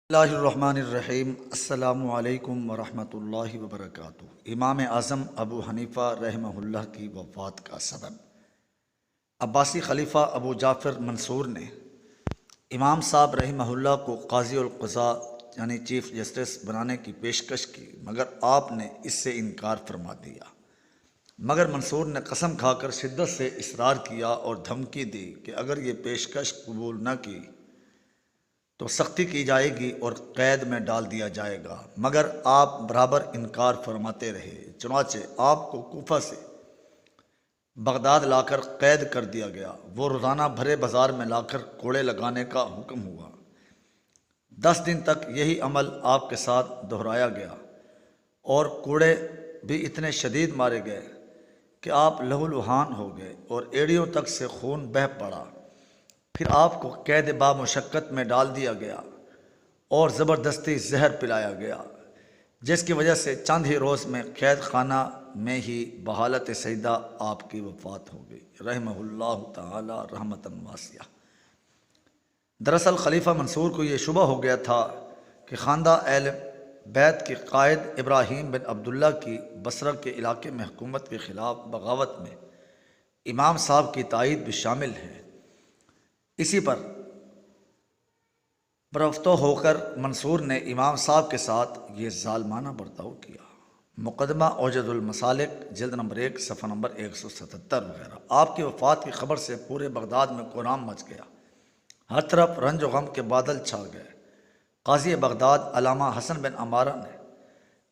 اللہ الرحمن الرحیم۔ السلام علیکم ورحمۃ اللہ وبرکاتہ۔ امام اعظم ابو حنیفہ رحمہ اللہ کی وفات کا سبب۔ عباسی خلیفہ ابو جعفر منصور نے امام صاحب رحمہ اللہ کو قاضی القضاء یعنی چیف جسٹس بنانے کی پیشکش کی، مگر آپ نے اس سے انکار فرما دیا۔ مگر منصور نے قسم کھا کر شدت سے اصرار کیا اور دھمکی دی کہ اگر یہ پیشکش قبول نہ کی تو سختی کی جائے گی اور قید میں ڈال دیا جائے گا، مگر آپ برابر انکار فرماتے رہے۔ چنانچہ آپ کو کوفہ سے بغداد لا کر قید کر دیا گیا۔ وہ روزانہ بھرے بازار میں لا کر کوڑے لگانے کا حکم ہوا۔ 10 دن تک یہی عمل آپ کے ساتھ دہرایا گیا اور کوڑے بھی اتنے شدید مارے گئے کہ آپ لہو لہان ہو گئے اور ایڑیوں تک سے خون بہہ پڑا۔ پھر آپ کو قید با مشقت میں ڈال دیا گیا اور زبردستی زہر پلایا گیا، جس کی وجہ سے چند ہی روز میں قید خانہ میں ہی بحالت سیدہ آپ کی وفات ہو گئی، رحمہ اللہ تعالی رحمتاً واسعہ۔ دراصل خلیفہ منصور کو یہ شبہ ہو گیا تھا کہ خاندہ اہل بیت کے قائد ابراہیم بن عبداللہ کی بصرہ کے علاقے میں حکومت کے خلاف بغاوت میں امام صاحب کی تائید بھی شامل ہے۔ اسی پر برفتہ ہو کر منصور نے امام صاحب کے ساتھ یہ ظالمانہ برتاؤ کیا۔ مقدمہ اوجد المسالک جلد نمبر 1 صفحہ نمبر 177 وغیرہ۔ آپ کی وفات کی خبر سے پورے بغداد میں کوہرام مچ گیا، ہر طرف رنج و غم کے بادل چھا گئے۔ قاضی بغداد علامہ حسن بن عمارہ نے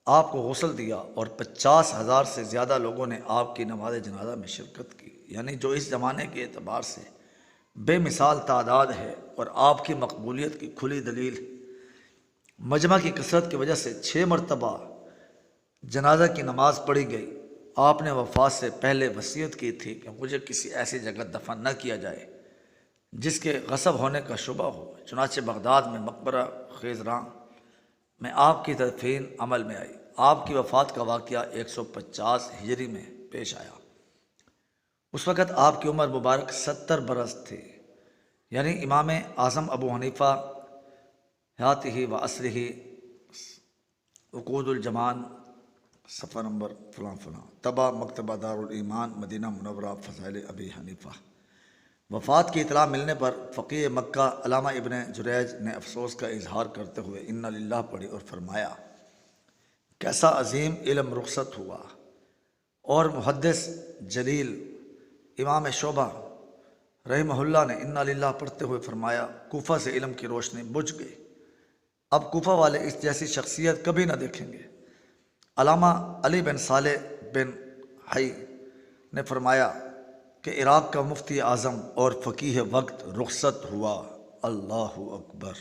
آپ کو غسل دیا اور 50,000 سے زیادہ لوگوں نے آپ کی نماز جنازہ میں شرکت کی، یعنی جو اس زمانے کے اعتبار سے بے مثال تعداد ہے اور آپ کی مقبولیت کی کھلی دلیل۔ مجمع کی کثرت کی وجہ سے 6 مرتبہ جنازہ کی نماز پڑھی گئی۔ آپ نے وفات سے پہلے وصیت کی تھی کہ مجھے کسی ایسی جگہ دفن نہ کیا جائے جس کے غصب ہونے کا شبہ ہو۔ چنانچہ بغداد میں مقبرہ خیزراں میں آپ کی تدفین عمل میں آئی۔ آپ کی وفات کا واقعہ 150 ہجری میں پیش آیا۔ اس وقت آپ کی عمر مبارک 70 برس تھی، یعنی امام اعظم ابو حنیفہ حیاتہ و عصرہ عقود الجمان صفحہ نمبر فلاں فلاں، طبع مکتبہ دار الایمان مدینہ منورہ، فضائل ابی حنیفہ۔ وفات کی اطلاع ملنے پر فقیہ مکہ علامہ ابن جریج نے افسوس کا اظہار کرتے ہوئے انا للہ پڑھی اور فرمایا کیسا عظیم علم رخصت ہوا۔ اور محدث جلیل امام شعبہ رحمہ اللہ نے انا للہ پڑھتے ہوئے فرمایا کوفہ سے علم کی روشنی بجھ گئی، اب کوفہ والے اس جیسی شخصیت کبھی نہ دیکھیں گے۔ علامہ علی بن صالح بن حی نے فرمایا کہ عراق کا مفتی اعظم اور فقیہ وقت رخصت ہوا۔ اللہ اکبر۔